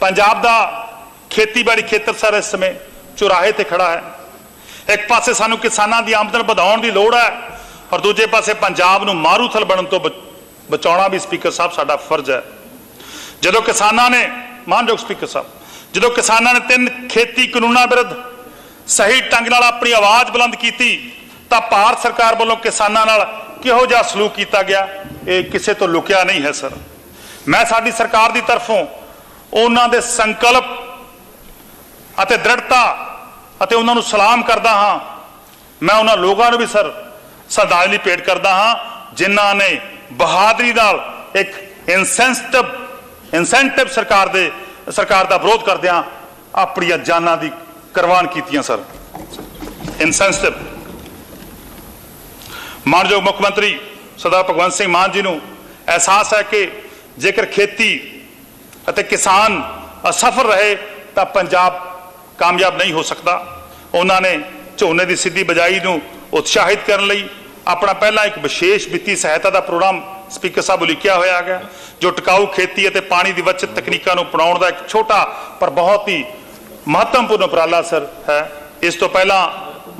पंजाब दा खेतीबाड़ी खेतर सर इस समय चौराहे ते खड़ा है। एक पासे सानू किसानां दी आमदन वधाउण दी लोड़ है और दूजे पासे पंजाब नूं मारूथल बनण तो बचाउणा भी स्पीकर साहब साडा फर्ज है। जदों किसानां ने मानयोग स्पीकर साहब जदों किसानां ने 3 खेती कानूनां विरुद्ध सही ढंग नाल अपनी आवाज़ बुलंद की तां भारत सरकार वालों किसानां नाल किहो जिहा सलूक किया गया ये किसी तो लुकिया नहीं है। सर मैं साडी सरकार की तरफों उन्हां दे संकल्प अते दृढ़ता अते उन्हां नूं सलाम करदा हाँ। मैं उन्हां लोगों नूं भी सर श्रद्धांजलि भेंट करदा हाँ जिन्हां ने बहादरी नाल एक इंसेंटिव सरकार दा विरोध करदिआं अपनी जानां दी कुर्बान कीतियां। सर इंसेंटिव मानयोग मुख्यमंत्री सरदार भगवंत सिंह मान जी नूं एहसास है कि जेकर खेती अते किसान असफल रहे तो पंजाब कामयाब नहीं हो सकता। उन्होंने झोने की सीधी बिजाई नूं उत्साहित करने लई अपना पहला एक विशेष वित्तीय सहायता का प्रोग्राम स्पीकर साहब लिखिया होया गया जो टिकाऊ खेती अते पानी की बचत तकनीकों नूं अपनाउण दा एक छोटा पर बहुत ही महत्वपूर्ण उपराला सर है। इस तो पहला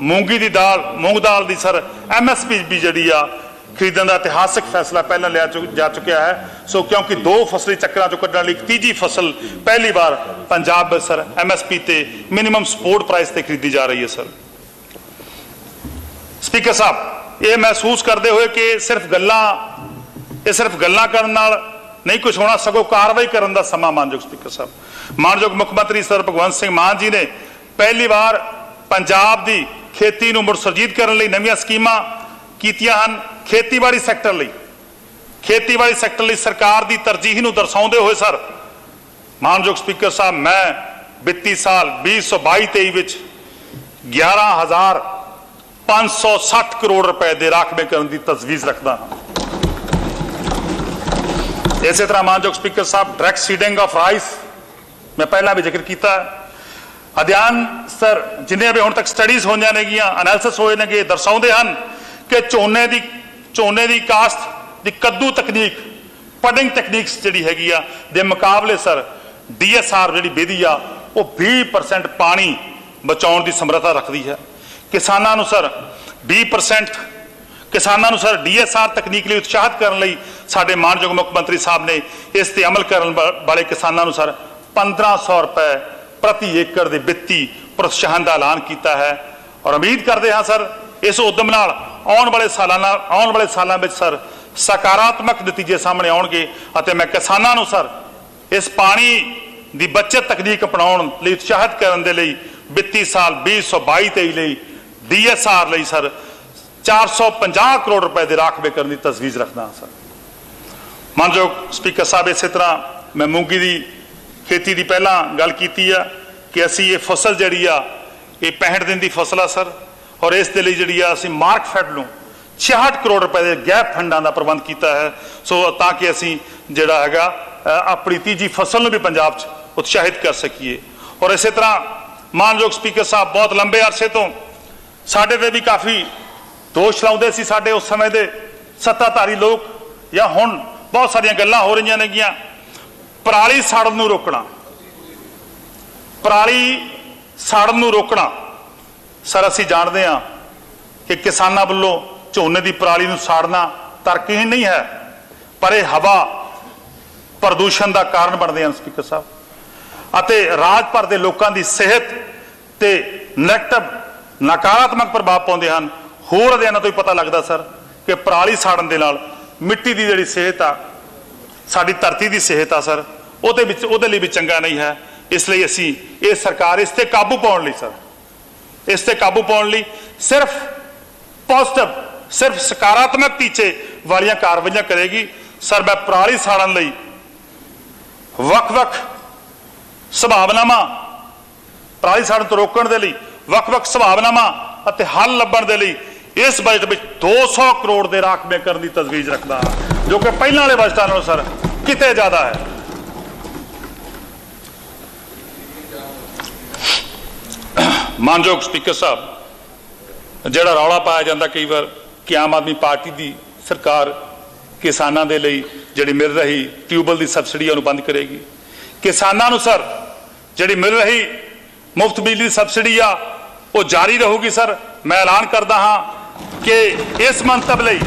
मूंग दाल की सर MSP भी जी खरीदण का इतिहासक फैसला पहले लिया जा चुका है। सो क्योंकि 2 फसली चक्रां चों कड्ढण लई तीजी फसल पहली बार पंजाब सर MSP ते मिनिमम सपोर्ट प्राइस ते खरीदी जा रही है। सर स्पीकर साहब ये महसूस करते हुए कि सिर्फ गल्लां करन नाल नहीं कुछ होना सगों कार्रवाई करन दा समा मानयोग स्पीकर साहब मानयोग मुख्यमंत्री सर भगवंत सिंह मान जी ने पहली बार पंजाब की खेती नूं मुड़ सुरजीत करन लई नवीं स्कीमां कीतियां हन। खेतीबाड़ी सैक्टर लई सरकार की तरजीह नूं दर्शाउंदे होए सर मानयोग स्पीकर साहब मैं वित्ती साल 2022-23 विच 11,560 करोड़ रुपए के राखवे करने की तजवीज़ रखता हाँ। इसी तरह मानयोग स्पीकर साहब डायरैक्ट सीडिंग ऑफ राइस मैं पहला भी जिक्र किया अध्ययन सर जिन्हें भी हुण तक स्टडीज़ होईयां नेगियां एनालिसिस होए ने दर्शाउंदे हन कि झोने की काश्त की कद्दू तकनीक पडिंग तकनीक्स जिहड़ी हैगी आ दे मुकाबले सर DSR जिहड़ी विधि आ वो 20% पानी बचाउण की समर्था रखती है। किसानां नूं सर 20% किसानां नूं सर DSR तकनीक लई उत्साहित करन लई साडे मानयोग मुख्यमंत्री साहब ने इस ते अमल करन वाले किसानां नूं सर 1500 रुपए प्रति एकड़ के वित्ती प्रोत्साहन का ऐलान किया है और उम्मीद करते हैं सर इस उद्यम नाल आने वाले सालों में सर सकारात्मक नतीजे सामने आउणगे अते मैं किसानां नूं सर इस पानी की बचत तकनीक अपनाउण लई उत्साहित करन दे लई वित्ती साल 2022-23 लई DSR लई सर 450 करोड़ रुपए के राखवे करने की तजवीज़ रखना सर मानयोग स्पीकर साहब। इस तरह मैं मूंगी की खेती की पहला गल की है कि असी ये फसल जी आ 65 दिन की फसल आ सर और इस दे लई जिहड़ी आ असीं मार्कफेड नूं 66 करोड़ रुपए के गैप फंडां का प्रबंध किया है। सो ताकि असीं जिहड़ा हैगा अपनी तीजी फसल नूं भी पंजाब च उत्साहित कर सकीए। और इस तरह मानयोग स्पीकर साहब बहुत लंबे अरसे तो साडे ते भी काफ़ी दोष लाउंदे सी साडे उस समय दे सत्ताधारी लोग या हुण बहुत सारियां गल्लां हो रहीआं नेगियां पराली साड़न नूं रोकना सर असीं जाणदे हां कि किसानां वल्लों झोने की पराली नूं साड़ना तर्कहीन नहीं है पर यह हवा प्रदूषण का कारण बनते हैं स्पीकर साहब अते राज भर के लोगों की सेहत ते नैगेटिव नकारात्मक प्रभाव पाउंदे हन। होर अध्ययनां तो ही पता लगता सर कि पराली साड़न दे नाल मिट्टी की जिहड़ी सेहत आ साडी धरती की सेहत आ सर उहदे लई भी चंगा नहीं है। इसलिए असीं ये सरकार इस ते काबू पाउण लई सर इस ते काबू पाउण लई सिर्फ पॉजिटिव सिर्फ सकारात्मक टीचे वालियां कार्रवाइयां करेगी। सर मैं पराली साड़न लई वख-वख संभावनावां पराली साड़न तो रोकण दे लई वख-वख संभावनावां अते हल लभण दे लई इस बजट में 200 करोड़ के राखवे करने की तजवीज़ रखता जो कि पहले वाले बजटां नालों सर किते ज़्यादा है। मानयोग स्पीकर साहब जिहड़ा रौला पाया जाता कई बार कि आम आदमी पार्टी की सरकार किसानों के लिए जिहड़ी मिल रही ट्यूबवैल की सबसिडी उन्होंने बंद करेगी। किसानां नूं सर जिहड़ी मिल रही मुफ्त बिजली सबसिडी आ वो जारी रहूगी सर। मैं ऐलान करदा हां कि इस मंतव लई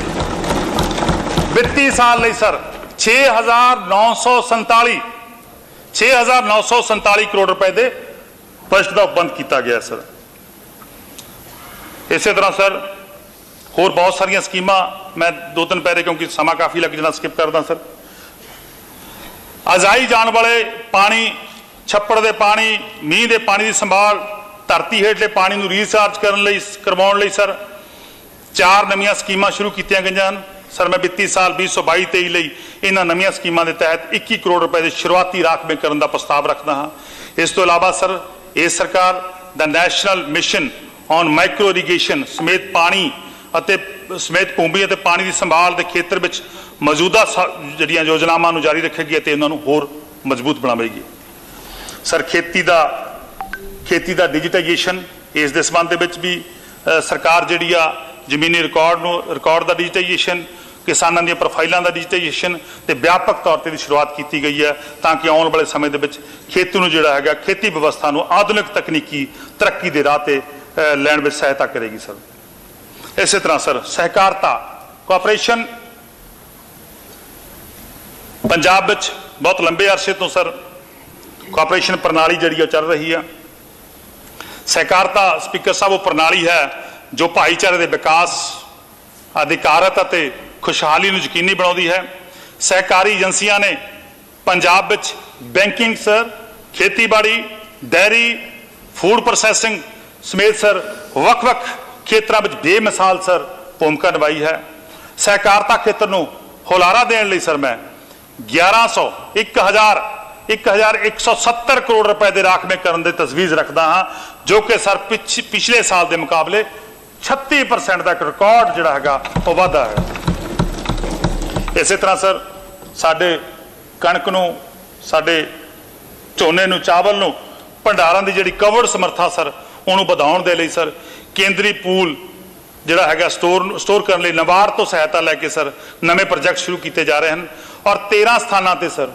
वित्ती साल लई सर 6,947 करोड़ रुपए दे बजट का बंद किया गया सर। इस तरह सर होर बहुत सारिया स्कीमां मैं 2-3 पैरे क्योंकि समा काफ़ी लग जाना स्किप करदा सर। अजाई जाने वाले पानी छप्पड़ के पानी मीह के पानी की संभाल धरती हेठले पानी नूं रीचार्ज करवाउण लई सर 4 नवीं स्कीमां शुरू की गई हैं सर। मैं वित्ती साल 2022-23 लई इन्हां नवीं स्कीमां के तहत 21 करोड़ रुपए के शुरुआती राखवे करने का प्रस्ताव रखता हाँ। इस तो इलावा सर ये सरकार the national mission on micro irrigation समेत पानी समेत भूमि और पानी की संभाल के खेत्र में मौजूदा जिहड़ियां योजनावां नूं जारी रखेगी ते इन्हां नूं होर मजबूत बनावेगी सर। खेती दा डिजिटाइजेशन इस दे संबंध दे विच भी सरकार जिहड़ी आ जमीनी रिकॉर्ड का डिजिटाइजेशन किसानों दी प्रोफाइलों का डिजिटाइजेशन ते व्यापक तौर पर शुरुआत की गई है ताकि आने वाले समय दे विच खेती नूं जिहड़ा हैगा खेती व्यवस्था नूं आधुनिक तकनीकी तरक्की के राह ते लैण विच सहायता करेगी सर। इस तरह सर सहकारिता कोऑपरेशन पंजाब विच बहुत लंबे अरसे तो सर कोऑपरेशन प्रणाली जिहड़ी चल रही है। सहकारिता स्पीकर साहब वो प्रणाली है जो भाईचारे के विकास अधिकारत और खुशहाली नूं यकीनी बनाउंदी है। सहकारी एजेंसियां ने पंजाब विच बैंकिंग सर खेतीबाड़ी डेयरी फूड प्रोसैसिंग समेत सर वख-वख खेत्रों में बेमिसाल सर भूमिका निभाई है। सहकारिता खेत्र नूं हुलारा देने लई सर मैं 1,170 करोड़ रुपए के राखवे करने की तजवीज़ रखता हाँ जो कि सर पिछले साल के मुकाबले 36% का एक रिकॉर्ड जिहड़ा हैगा वो वाधा है। इस तरह सर साडे कणक नूं साडे झोने नूं चावल नूं भंडारण की जिहड़ी कवर्ड समर्था सर उन्होंने वधाउण दे लई सर केंद्री पूल जिहड़ा हैगा स्टोर करने लई नबार्ड तो सहायता लैके सर नवे प्रोजेक्ट शुरू किए जा रहे हैं और 13 स्थानों पर सर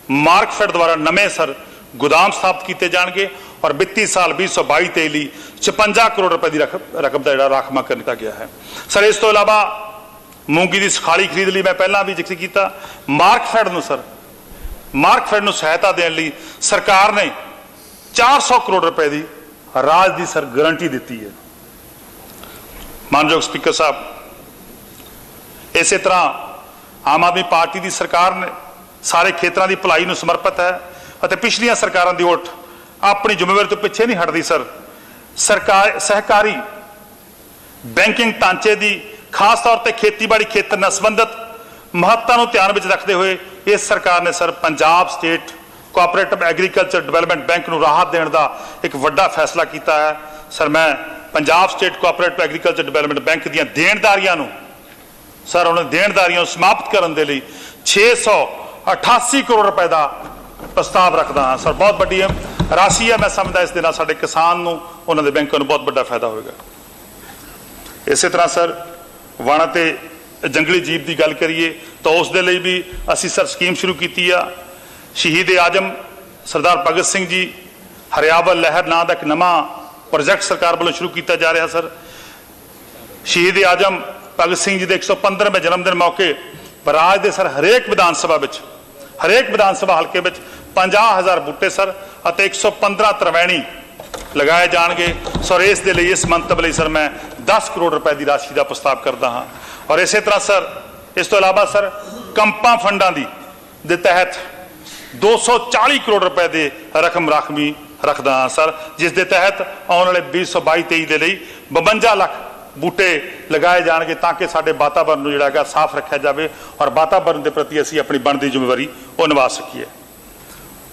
मार्कफेड द्वारा नवे सर गोदाम स्थापित किए जाएंगे और वित्तीय साल 2022-23 लई 56 करोड़ रुपए की रकम का जिहड़ा राखवा किया गया है सर। इस तो इलावा मूंगी की सखाली खरीद लई मैं पहला भी जिक्र किया मार्कफेड नूं सहायता देने लई सरकार ने 400 करोड़ रुपए की राज की सर गारंटी दी है। मानयोग स्पीकर साहब इस तरह आम आदमी पार्टी की सरकार ने सारे खेत्रों की भलाई नूं समर्पित है और पिछलियां सरकारों की उठ अपनी जिम्मेवारी तो पिछे नहीं हटती सर। सरकार सहकारी बैंकिंग ढांचे की खास तौर पर खेतीबाड़ी खेत्र नाल संबंधित महत्ता नूं ध्यान में रखते हुए इस सरकार ने sir Punjab state cooperative agriculture development bank नूं राहत देने का एक वड्डा फैसला किया है सर। मैं Punjab state cooperative agriculture development bank दी देणदारियां नूं सर उन्हें देणदारियां समाप्त करने के लिए 688 करोड़ रुपए का प्रस्ताव रखता हाँ सर। बहुत बड़ी राशि है मैं समझदा इस दिन साडे किसान नूं उन्हां दे बैंकों नूं बहुत बड़ा फायदा होगा। इस तरह सर वन ते जंगली जीव की गल करिए तो उस दे लई भी असी सर स्कीम शुरू की है। शहीद आजम सरदार भगत सिंह जी हरियावल लहर नाम का एक नवा प्रोजेक्ट सरकार वालों शुरू किया जा रहा सर। शहीद आजम भगत सिंह जी के 115वें जन्मदिन मौके राज के सर हरेक विधान सभा हल्के में 50,000 बूटे सर और 115 तरवैणी लगाए जाएंगे सर। इस मंतव लई सर मैं 10 करोड़ रुपए की राशि का प्रस्ताव करता हाँ। और इस तरह सर इस तो इलावा सर कंपा फंडा के तहत 240 करोड़ रुपए की रकम राखवी रखता हाँ सर जिस दे तहत आने वाले 2022-23 के लिए 52 लाख बूटे लगाए जाएंगे ताकि साडे वातावरण नूं जिहड़ा हैगा साफ रखा जाए और वातावरण के प्रति असीं अपनी बनती जिम्मेवारी वो निभा सकीए।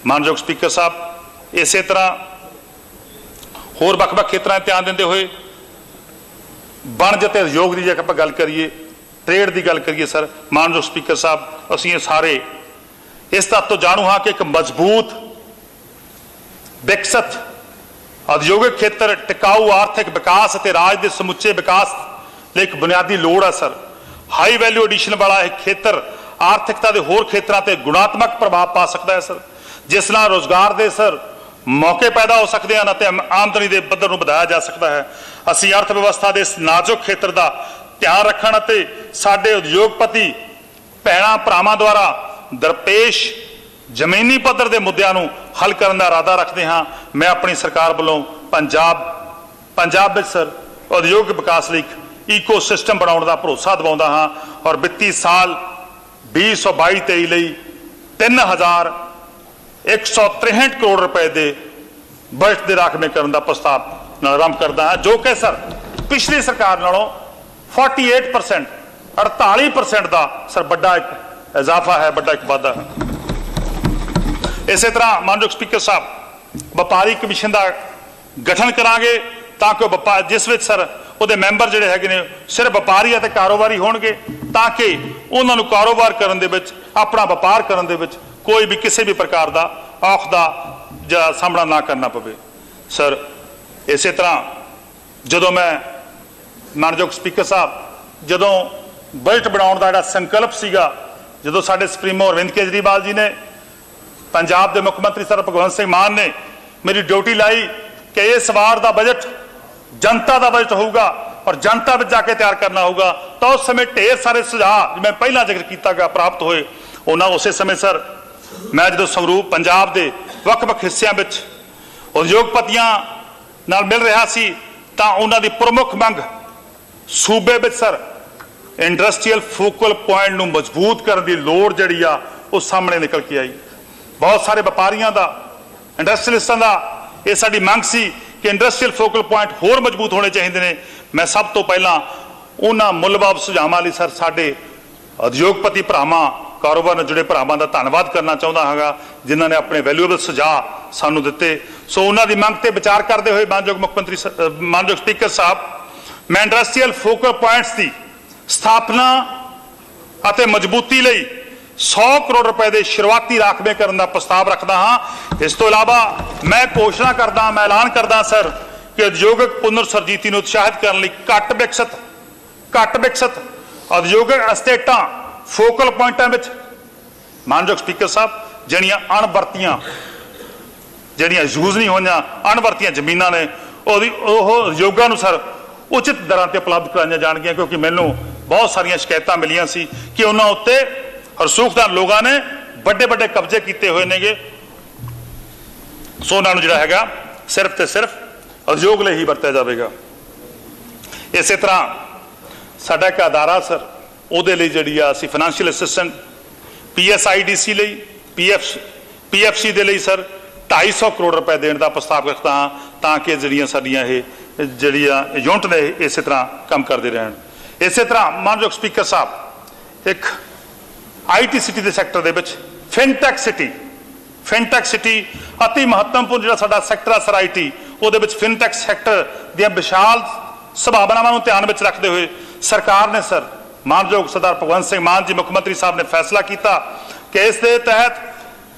मानयोग स्पीकर साहब इस तरह होर वख-वख खेत्रों में ध्यान देंदे हुए वणज ते उद्योग की जे आपां गल करिए ट्रेड की गल करिए सर मानयोग स्पीकर साहब असीं सारे इस तत्त तो जाणू हाँ कि एक मजबूत विकसित औद्योगिक खेत्र टिकाऊ आर्थिक विकास और राज के समुचे विकास एक बुनियादी लोड़ है सर। हाई वैल्यू एडिशन वाला एक खेत्र आर्थिकता के होर खेत्रों पर गुणात्मक प्रभाव पा सकता है सर। ਜਿਸ ਨਾਲ ਰੋਜ਼ਗਾਰ ਦੇ ਸਰ ਮੌਕੇ ਪੈਦਾ ਹੋ ਸਕਦੇ ਹਨ ਅਤੇ ਆਮਦਨੀ ਦੇ ਪੱਧਰ ਨੂੰ ਵਧਾਇਆ ਜਾ ਸਕਦਾ ਹੈ। ਅਸੀਂ ਅਰਥ ਵਿਵਸਥਾ ਦੇ ਇਸ ਨਾਜ਼ੁਕ ਖੇਤਰ ਦਾ ਧਿਆਨ ਰੱਖਣ ਅਤੇ ਸਾਡੇ ਉਦਯੋਗਪਤੀ ਭੈਣਾਂ ਭਰਾਵਾਂ ਦੁਆਰਾ ਦਰਪੇਸ਼ ਜ਼ਮੀਨੀ ਪੱਧਰ ਦੇ ਮੁੱਦਿਆਂ ਨੂੰ ਹੱਲ ਕਰਨ ਦਾ ਇਰਾਦਾ ਰੱਖਦੇ ਹਾਂ। ਮੈਂ ਆਪਣੀ ਸਰਕਾਰ ਵੱਲੋਂ ਪੰਜਾਬ ਵਿੱਚ ਸਰ ਉਦਯੋਗਿਕ ਵਿਕਾਸ ਲਈ ਇੱਕ ਈਕੋਸਿਸਟਮ ਬਣਾਉਣ ਦਾ ਭਰੋਸਾ ਦਿਵਾਉਂਦਾ ਹਾਂ ਔਰ ਵਿੱਤੀ ਸਾਲ 2022-23 ਲਈ 3,163 ਕਰੋੜ ਰੁਪਏ ਦੇ ਬਜਟ ਦੇ ਰਾਖਵੇਂਕਰਨ ਦਾ ਪ੍ਰਸਤਾਵ ਨਾਲ ਆਰੰਭ ਕਰਦਾ ਹਾਂ, ਜੋ ਕਿ ਸਰ ਪਿਛਲੀ ਸਰਕਾਰ ਨਾਲੋਂ 48% 48% ਦਾ ਸਰ ਵੱਡਾ ਇੱਕ ਇਜ਼ਾਫਾ ਹੈ, ਵੱਡਾ ਇੱਕ ਵਾਧਾ ਹੈ। ਇਸੇ ਤਰ੍ਹਾਂ ਮਾਨਯੋਗ ਸਪੀਕਰ ਸਾਹਿਬ ਵਪਾਰੀ ਕਮਿਸ਼ਨ ਦਾ ਗਠਨ ਕਰਾਂਗੇ ਤਾਂ ਕਿ ਜਿਸ ਵਿੱਚ ਸਰ ਉਹਦੇ ਮੈਂਬਰ ਜਿਹੜੇ ਹੈਗੇ ਨੇ ਸਿਰਫ ਵਪਾਰੀ ਅਤੇ ਕਾਰੋਬਾਰੀ ਹੋਣਗੇ, ਤਾਂ ਕਿ ਉਹਨਾਂ ਨੂੰ ਕਾਰੋਬਾਰ ਕਰਨ ਦੇ ਵਿੱਚ ਆਪਣਾ ਵਪਾਰ ਕਰਨ ਦੇ ਵਿੱਚ ਕੋਈ ਵੀ ਕਿਸੇ ਵੀ ਪ੍ਰਕਾਰ ਦਾ ਔਖ ਦਾ ਜਾਂ ਸਾਹਮਣਾ ਨਾ ਕਰਨਾ ਪਵੇ। ਸਰ ਇਸੇ ਤਰ੍ਹਾਂ ਜਦੋਂ ਮੈਂ ਮਾਨਯੋਗ ਸਪੀਕਰ ਸਾਹਿਬ ਜਦੋਂ ਬਜਟ ਬਣਾਉਣ ਦਾ ਜਿਹੜਾ ਸੰਕਲਪ ਸੀਗਾ, ਜਦੋਂ ਸਾਡੇ ਸੁਪਰੀਮੋ ਅਰਵਿੰਦ ਕੇਜਰੀਵਾਲ ਜੀ ਨੇ ਪੰਜਾਬ ਦੇ ਮੁੱਖ ਮੰਤਰੀ ਸਰ ਭਗਵੰਤ ਸਿੰਘ ਮਾਨ ਨੇ ਮੇਰੀ ਡਿਊਟੀ ਲਾਈ ਕਿ ਇਸ ਵਾਰ ਦਾ ਬਜਟ ਜਨਤਾ ਦਾ ਬਜਟ ਹੋਊਗਾ ਔਰ ਜਨਤਾ ਵਿੱਚ ਜਾ ਕੇ ਤਿਆਰ ਕਰਨਾ ਹੋਊਗਾ, ਤਾਂ ਉਸ ਸਮੇਂ ਢੇਰ ਸਾਰੇ ਸੁਝਾਅ ਜਿਵੇਂ ਪਹਿਲਾਂ ਜ਼ਿਕਰ ਕੀਤਾ ਗਿਆ ਪ੍ਰਾਪਤ ਹੋਏ। ਉਸੇ ਸਮੇਂ ਸਰ ਮੈਂ ਜਦੋਂ ਸੰਗਰੂਰ ਪੰਜਾਬ ਦੇ ਵੱਖ-ਵੱਖ ਹਿੱਸਿਆਂ ਵਿੱਚ ਉਦਯੋਗਪਤੀਆਂ ਨਾਲ ਮਿਲ ਰਿਹਾ ਸੀ ਤਾਂ ਉਹਨਾਂ ਦੀ ਪ੍ਰਮੁੱਖ ਮੰਗ ਸੂਬੇ ਵਿੱਚ ਸਰ ਇੰਡਸਟਰੀਅਲ ਫੋਕਲ ਪੁਆਇੰਟ ਨੂੰ ਮਜ਼ਬੂਤ ਕਰਨ ਦੀ ਲੋੜ ਜਿਹੜੀ ਆ ਉਹ ਸਾਹਮਣੇ ਨਿਕਲ ਕੇ ਆਈ। ਬਹੁਤ ਸਾਰੇ ਵਪਾਰੀਆਂ ਦਾ ਇੰਡਸਟਰੀਅਲਿਸਟਾਂ ਦਾ ਇਹ ਸਾਡੀ ਮੰਗ ਸੀ ਕਿ ਇੰਡਸਟਰੀਅਲ ਫੋਕਲ ਪੁਆਇੰਟ ਹੋਰ ਮਜ਼ਬੂਤ ਹੋਣੇ ਚਾਹੀਦੇ ਨੇ। ਮੈਂ ਸਭ ਤੋਂ ਪਹਿਲਾਂ ਉਹਨਾਂ ਮੁੱਲਵਾਬ ਸੁਝਾਵਾਂ ਲਈ ਸਰ ਸਾਡੇ ਉਦਯੋਗਪਤੀ ਭਰਾਵਾਂ ਕਾਰੋਬਾਰ ਨਾਲ ਜੁੜੇ ਭਰਾਵਾਂ ਦਾ ਧੰਨਵਾਦ ਕਰਨਾ ਚਾਹੁੰਦਾ ਹਾਂ ਜਿਨ੍ਹਾਂ ਨੇ ਆਪਣੇ ਵੈਲਿਊਏਬਲ ਸੁਝਾਅ ਸਾਨੂੰ ਦਿੱਤੇ। ਸੋ ਉਹਨਾਂ ਦੀ ਮੰਗ ਤੇ ਵਿਚਾਰ ਕਰਦੇ ਹੋਏ ਮਾਨਯੋਗ ਸਪੀਕਰ ਸਾਹਿਬ ਮੈਂ ਇੰਡਸਟਰੀਅਲ ਫੋਕਲ ਪੁਆਇੰਟਸ ਦੀ ਸਥਾਪਨਾ ਅਤੇ ਮਜ਼ਬੂਤੀ ਲਈ 100 ਕਰੋੜ ਰੁਪਏ ਦੇ ਸ਼ੁਰੂਆਤੀ ਰਾਖਵੇਂਕਰਨ ਦਾ ਪ੍ਰਸਤਾਵ ਰੱਖਦਾ ਹਾਂ। ਇਸ ਤੋਂ ਇਲਾਵਾ ਮੈਂ ਘੋਸ਼ਣਾ ਕਰਦਾ, ਮੈਂ ਐਲਾਨ ਕਰਦਾ ਸਰ ਕਿ ਉਦਯੋਗਿਕ ਪੁਨਰ ਸਰਜੀਤੀ ਨੂੰ ਉਤਸ਼ਾਹਿਤ ਕਰਨ ਲਈ ਘੱਟ ਵਿਕਸਤ ਉਦਯੋਗਿਕ ਅਸਟੇਟਾਂ ਫੋਕਲ ਪੁਆਇੰਟਾਂ ਵਿੱਚ ਮਾਨਯੋਗ ਸਪੀਕਰ ਸਾਹਿਬ ਜਿਹੜੀਆਂ ਯੂਜ਼ ਨਹੀਂ ਹੋਈਆਂ ਅਣਵਰਤੀਆਂ ਜ਼ਮੀਨਾਂ ਨੇ ਉਹ ਉਦਯੋਗਾਂ ਨੂੰ ਸਰ ਉਚਿਤ ਦਰਾਂ ਤੇ ਉਪਲਬਧ ਕਰਾਈਆਂ ਜਾਣਗੀਆਂ, ਕਿਉਂਕਿ ਮੈਨੂੰ ਬਹੁਤ ਸਾਰੀਆਂ ਸ਼ਿਕਾਇਤਾਂ ਮਿਲੀਆਂ ਸੀ ਕਿ ਉਹਨਾਂ ਉੱਤੇ ਹਰਸੂਖਦਾਰ ਲੋਕਾਂ ਨੇ ਵੱਡੇ ਕਬਜ਼ੇ ਕੀਤੇ ਹੋਏ ਨੇਗੇ। ਸੋ ਉਹਨਾਂ ਨੂੰ ਜਿਹੜਾ ਹੈਗਾ ਸਿਰਫ ਤੇ ਸਿਰਫ ਉਦਯੋਗ ਲਈ ਹੀ ਵਰਤਿਆ ਜਾਵੇਗਾ। ਇਸੇ ਤਰ੍ਹਾਂ ਸਾਡਾ ਇੱਕ ਅਦਾਰਾ ਸਰ ਉਹਦੇ ਲਈ ਜਿਹੜੀ ਆ ਅਸੀਂ ਫਾਈਨੈਂਸ਼ੀਅਲ ਅਸਿਸਟੈਂਟ PSIDC ਲਈ PFC ਦੇ ਲਈ ਸਰ 250 ਕਰੋੜ ਰੁਪਏ ਦੇਣ ਦਾ ਪ੍ਰਸਤਾਵ ਰੱਖਦਾ ਹਾਂ ਤਾਂ ਕਿ ਜਿਹੜੀਆਂ ਸਾਡੀਆਂ ਇਹ ਯੂਨਿਟ ਨੇ ਇਸੇ ਤਰ੍ਹਾਂ ਕੰਮ ਕਰਦੇ ਰਹਿਣ। ਇਸੇ ਤਰ੍ਹਾਂ ਮਾਨਯੋਗ ਸਪੀਕਰ ਸਾਹਿਬ ਇੱਕ IT ਸਿਟੀ ਦੇ ਸੈਕਟਰ ਦੇ ਵਿੱਚ ਫਿਨਟੈਕ ਸਿਟੀ ਅਤੀ ਮਹੱਤਵਪੂਰਨ ਜਿਹੜਾ ਸਾਡਾ ਸੈਕਟਰ ਆ ਸਰ IT, ਉਹਦੇ ਵਿੱਚ ਫਿਨਟੈਕ ਸੈਕਟਰ ਦੀਆਂ ਵਿਸ਼ਾਲ ਸੰਭਾਵਨਾਵਾਂ ਨੂੰ ਧਿਆਨ ਵਿੱਚ ਰੱਖਦੇ ਹੋਏ ਸਰਕਾਰ ਨੇ ਸਰ ਮਾਨਯੋਗ ਸਰਦਾਰ ਭਗਵੰਤ ਸਿੰਘ ਮਾਨ ਜੀ ਮੁੱਖ ਮੰਤਰੀ ਸਾਹਿਬ ਨੇ ਫੈਸਲਾ ਕੀਤਾ ਕਿ ਇਸ ਦੇ ਤਹਿਤ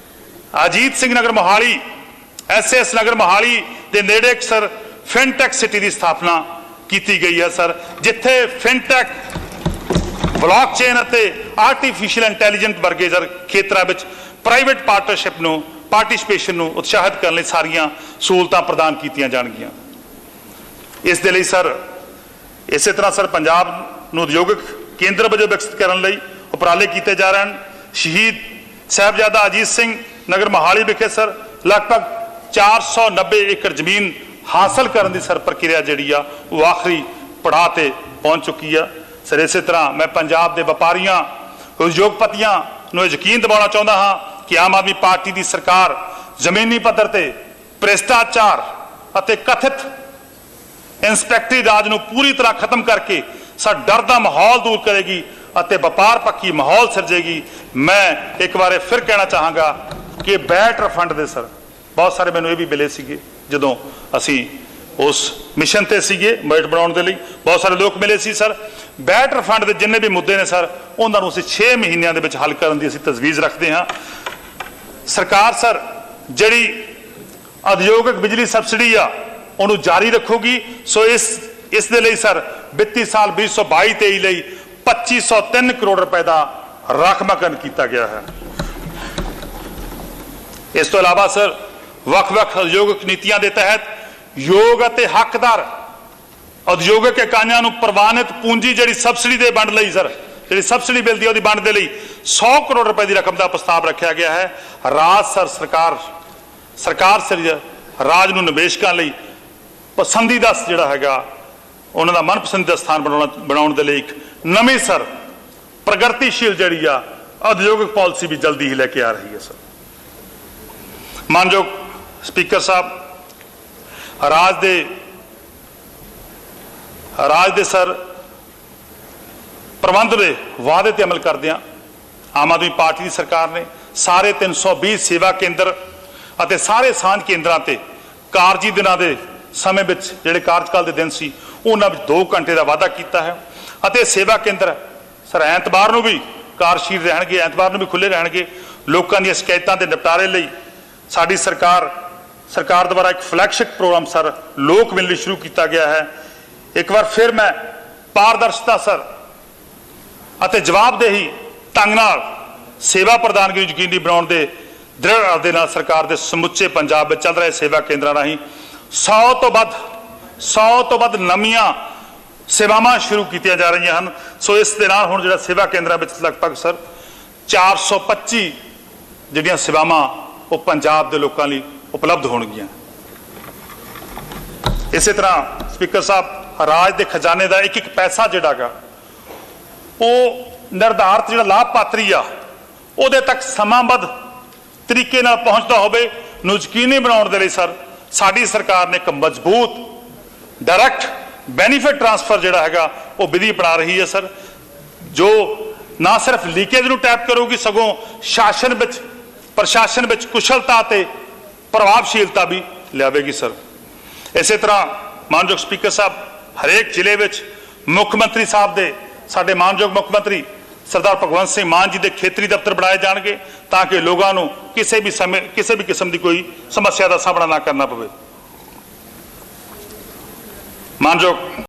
ਅਜੀਤ ਸਿੰਘ ਨਗਰ ਮੋਹਾਲੀ SS ਨਗਰ ਮੋਹਾਲੀ ਦੇ ਨੇੜੇ ਸਰ ਫਿਨਟੈਕ ਸਿਟੀ ਦੀ ਸਥਾਪਨਾ ਕੀਤੀ ਗਈ ਹੈ ਸਰ, ਜਿੱਥੇ ਫਿਨਟੈਕ ਬਲੌਕਚੇਨ ਅਤੇ ਆਰਟੀਫਿਸ਼ੀਅਲ ਇੰਟੈਲੀਜੈਂਸ ਵਰਗੇ ਖੇਤਰਾਂ ਵਿੱਚ ਪ੍ਰਾਈਵੇਟ ਪਾਰਟਿਸਿਪੇਸ਼ਨ ਨੂੰ ਉਤਸ਼ਾਹਿਤ ਕਰਨ ਲਈ ਸਾਰੀਆਂ ਸਹੂਲਤਾਂ ਪ੍ਰਦਾਨ ਕੀਤੀਆਂ ਜਾਣਗੀਆਂ। ਇਸ ਦੇ ਲਈ ਸਰ ਇਸੇ ਤਰ੍ਹਾਂ ਸਰ ਪੰਜਾਬ ਨੂੰ ਉਦਯੋਗਿਕ ਕੇਂਦਰ ਵਜੋਂ ਵਿਕਸਿਤ ਕਰਨ ਲਈ ਉਪਰਾਲੇ ਕੀਤੇ ਜਾ ਰਹੇ ਹਨ। ਸ਼ਹੀਦ ਸਾਹਿਬਜ਼ਾਦਾ ਅਜੀਤ ਸਿੰਘ ਨਗਰ ਮੋਹਾਲੀ ਵਿਖੇ ਸਰ ਲਗਭਗ 490 ਏਕੜ ਜ਼ਮੀਨ ਹਾਸਲ ਕਰਨ ਦੀ ਸਰ ਪ੍ਰਕਿਰਿਆ ਜਿਹੜੀ ਆ ਉਹ ਆਖਰੀ ਪੜਾਅ ਤੇ ਪਹੁੰਚ ਚੁੱਕੀ ਆ ਸਰ। ਇਸੇ ਤਰ੍ਹਾਂ ਮੈਂ ਪੰਜਾਬ ਦੇ ਵਪਾਰੀਆਂ ਉਦਯੋਗਪਤੀਆਂ ਨੂੰ ਯਕੀਨ ਦਿਵਾਉਣਾ ਚਾਹੁੰਦਾ ਹਾਂ ਕਿ ਆਮ ਆਦਮੀ ਪਾਰਟੀ ਦੀ ਸਰਕਾਰ ਜ਼ਮੀਨੀ ਪੱਧਰ ਤੇ ਭ੍ਰਿਸ਼ਟਾਚਾਰ ਅਤੇ ਕਥਿਤ ਇੰਸਪੈਕਟਰੀ ਰਾਜ ਨੂੰ ਪੂਰੀ ਤਰ੍ਹਾਂ ਖਤਮ ਕਰਕੇ ਸਰ ਡਰ ਦਾ ਮਾਹੌਲ ਦੂਰ ਕਰੇਗੀ ਅਤੇ ਵਪਾਰ ਪੱਖੀ ਮਾਹੌਲ ਸਿਰਜੇਗੀ। ਮੈਂ ਇੱਕ ਵਾਰ ਫਿਰ ਕਹਿਣਾ ਚਾਹਾਂਗਾ ਕਿ ਬੈਟ ਰਿਫੰਡ ਦੇ ਸਰ ਬਹੁਤ ਸਾਰੇ ਮੈਨੂੰ ਇਹ ਵੀ ਮਿਲੇ ਸੀਗੇ ਜਦੋਂ ਅਸੀਂ ਉਸ ਮਿਸ਼ਨ ਤੇ ਸੀਗੇ ਬਜਟ ਬਣਾਉਣ ਦੇ ਲਈ, ਬਹੁਤ ਸਾਰੇ ਲੋਕ ਮਿਲੇ ਸੀ ਸਰ। ਬੈਟ ਰਿਫੰਡ ਦੇ ਜਿੰਨੇ ਵੀ ਮੁੱਦੇ ਨੇ ਸਰ ਉਹਨਾਂ ਨੂੰ ਅਸੀਂ 6 ਮਹੀਨਿਆਂ ਦੇ ਵਿੱਚ ਹੱਲ ਕਰਨ ਦੀ ਅਸੀਂ ਤਜਵੀਜ਼ ਰੱਖਦੇ ਹਾਂ। ਸਰਕਾਰ ਸਰ ਜਿਹੜੀ ਉਦਯੋਗਿਕ ਬਿਜਲੀ ਸਬਸਿਡੀ ਆ ਉਹਨੂੰ ਜਾਰੀ ਰੱਖੂਗੀ। ਸੋ ਇਸ ਦੇ ਲਈ ਸਰ ਵਿੱਤੀ ਸਾਲ 2022-23 ਲਈ 2503 ਕਰੋੜ ਰੁਪਏ ਦਾ ਰਾਖਵਾਂਕਰਨ ਕੀਤਾ ਗਿਆ ਹੈ। इस तो इलावा सर ਵੱਖ-ਵੱਖ ਉਦਯੋਗਿਕ ਨੀਤੀਆਂ ਦੇ ਤਹਿਤ ਯੋਗ ਅਤੇ ਹੱਕਦਾਰ ਉਦਯੋਗਿਕ ਇਕਾਈਆਂ ਨੂੰ ਪ੍ਰਵਾਨਿਤ ਪੂੰਜੀ ਜਿਹੜੀ ਸਬਸਿਡੀ ਦੇ ਵੰਡ ਲਈ ਸਰ ਜਿਹੜੀ ਸਬਸਿਡੀ ਮਿਲਦੀ ਹੈ ਉਹਦੀ ਵੰਡ ਦੇ ਲਈ 100 ਕਰੋੜ ਰੁਪਏ ਦੀ ਰਕਮ ਦਾ ਪ੍ਰਸਤਾਵ ਰੱਖਿਆ ਗਿਆ ਹੈ। ਰਾਜ ਸਰਕਾਰ ਰਾਜ ਨੂੰ ਨਿਵੇਸ਼ਕਾਂ ਲਈ ਪਸੰਦੀਦਾ ਜਿਹੜਾ ਹੈਗਾ ਉਹਨਾਂ ਦਾ ਮਨਪਸੰਦੀਦਾ ਸਥਾਨ ਬਣਾਉਣ ਦੇ ਲਈ ਇੱਕ ਨਵੀਂ ਸਰ ਪ੍ਰਗਤੀਸ਼ੀਲ ਜਿਹੜੀ ਆ ਉਦਯੋਗਿਕ ਪਾਲਿਸੀ ਵੀ ਜਲਦੀ ਹੀ ਲੈ ਕੇ ਆ ਰਹੀ ਹੈ ਸਰ। ਮਾਨਯੋਗ ਸਪੀਕਰ ਸਾਹਿਬ, ਰਾਜ ਦੇ ਸਰ ਪ੍ਰਬੰਧ ਦੇ ਵਾਅਦੇ ਤੇ ਅਮਲ ਕਰਦਿਆਂ ਆਮ ਆਦਮੀ ਪਾਰਟੀ ਦੀ ਸਰਕਾਰ ਨੇ ਸਾਰੇ 320 ਸੇਵਾ ਕੇਂਦਰ ਅਤੇ ਸਾਰੇ ਸਾਂਝ ਕੇਂਦਰਾਂ ਤੇ ਕਾਰਜੀ ਦਿਨਾਂ ਦੇ ਸਮੇਂ ਵਿੱਚ ਜਿਹੜੇ ਕਾਰਜਕਾਲ ਦੇ ਦਿਨ ਸੀ ਉਹਨਾਂ ਵਿੱਚ 2 ਘੰਟੇ ਦਾ ਵਾਅਦਾ ਕੀਤਾ ਹੈ ਅਤੇ ਸੇਵਾ ਕੇਂਦਰ ਸਰ ਐਤਵਾਰ ਨੂੰ ਵੀ ਕਾਰਜਸ਼ੀਲ ਰਹਿਣਗੇ, ਐਤਵਾਰ ਨੂੰ ਵੀ ਖੁੱਲ੍ਹੇ ਰਹਿਣਗੇ। ਲੋਕਾਂ ਦੀਆਂ ਸ਼ਿਕਾਇਤਾਂ ਦੇ ਨਿਪਟਾਰੇ ਲਈ ਸਾਡੀ ਸਰਕਾਰ ਦੁਆਰਾ ਇੱਕ ਫਲੈਗਸ਼ਿਪ ਪ੍ਰੋਗਰਾਮ ਸਰ ਲੋਕ ਮਿਲਣੀ ਸ਼ੁਰੂ ਕੀਤਾ ਗਿਆ ਹੈ। ਇੱਕ ਵਾਰ ਫਿਰ ਮੈਂ ਪਾਰਦਰਸ਼ਤਾ ਸਰ ਅਤੇ ਜਵਾਬਦੇਹੀ ਢੰਗ ਨਾਲ ਸੇਵਾ ਪ੍ਰਦਾਨਗੀ ਨੂੰ ਯਕੀਨੀ ਬਣਾਉਣ ਦੇ ਦ੍ਰਿੜ ਇਰਾਦੇ ਨਾਲ ਸਰਕਾਰ ਦੇ ਸਮੁੱਚੇ ਪੰਜਾਬ ਵਿੱਚ ਚੱਲ ਰਹੇ ਸੇਵਾ ਕੇਂਦਰਾਂ ਰਾਹੀਂ 100 ਤੋਂ ਵੱਧ ਨਵੀਆਂ ਸੇਵਾਵਾਂ ਸ਼ੁਰੂ ਕੀਤੀਆਂ ਜਾ ਰਹੀਆਂ ਹਨ। ਸੋ ਇਸ ਦੇ ਨਾਲ ਹੁਣ ਜਿਹੜਾ ਸੇਵਾ ਕੇਂਦਰਾਂ ਵਿੱਚ ਲਗਭਗ ਸਰ 425 ਜਿਹੜੀਆਂ ਸੇਵਾਵਾਂ ਉਹ ਪੰਜਾਬ ਦੇ ਲੋਕਾਂ ਲਈ ਉਪਲਬਧ ਹੋਣਗੀਆਂ। ਇਸੇ ਤਰ੍ਹਾਂ ਸਪੀਕਰ ਸਾਹਿਬ, ਰਾਜ ਦੇ ਖਜ਼ਾਨੇ ਦਾ ਇੱਕ ਪੈਸਾ ਜਿਹੜਾ ਗਾ ਉਹ ਨਿਰਧਾਰਤ ਜਿਹੜਾ ਲਾਭਪਾਤਰੀ ਆ ਉਹਦੇ ਤੱਕ ਸਮਾਂਬੱਧ ਤਰੀਕੇ ਨਾਲ ਪਹੁੰਚਦਾ ਹੋਵੇ ਨੂੰ ਯਕੀਨੀ ਬਣਾਉਣ ਦੇ ਲਈ ਸਰ ਸਾਡੀ ਸਰਕਾਰ ਨੇ ਇੱਕ ਮਜ਼ਬੂਤ ਡਾਇਰੈਕਟ ਬੈਨੀਫਿਟ ਟ੍ਰਾਂਸਫਰ ਜਿਹੜਾ ਹੈਗਾ ਉਹ ਵਿਧੀ ਅਪਣਾ ਰਹੀ ਹੈ ਸਰ, ਜੋ ਨਾ ਸਿਰਫ ਲੀਕੇਜ ਨੂੰ ਟੈਪ ਕਰੂਗੀ ਸਗੋਂ ਪ੍ਰਸ਼ਾਸਨ ਵਿੱਚ ਕੁਸ਼ਲਤਾ ਤੇ ਪ੍ਰਭਾਵਸ਼ੀਲਤਾ ਵੀ ਲਿਆਵੇਗੀ ਸਰ। ਇਸੇ ਤਰ੍ਹਾਂ ਮਾਨਯੋਗ ਸਪੀਕਰ ਸਾਹਿਬ, ਹਰੇਕ ਜ਼ਿਲ੍ਹੇ ਵਿੱਚ ਮੁੱਖ ਮੰਤਰੀ ਸਾਹਿਬ ਦੇ ਸਾਡੇ ਮਾਨਯੋਗ ਮੁੱਖ ਮੰਤਰੀ ਸਰਦਾਰ ਭਗਵੰਤ ਸਿੰਘ ਮਾਨ ਜੀ ਦੇ ਖੇਤਰੀ ਦਫ਼ਤਰ ਬਣਾਏ ਜਾਣਗੇ ਤਾਂ ਕਿ ਲੋਕਾਂ ਨੂੰ ਕਿਸੇ ਵੀ ਸਮੇਂ ਕਿਸੇ ਵੀ ਕਿਸਮ ਦੀ ਕੋਈ ਸਮੱਸਿਆ ਦਾ ਸਾਹਮਣਾ ਨਾ ਕਰਨਾ ਪਵੇ। ਮਾਨਯੋਗ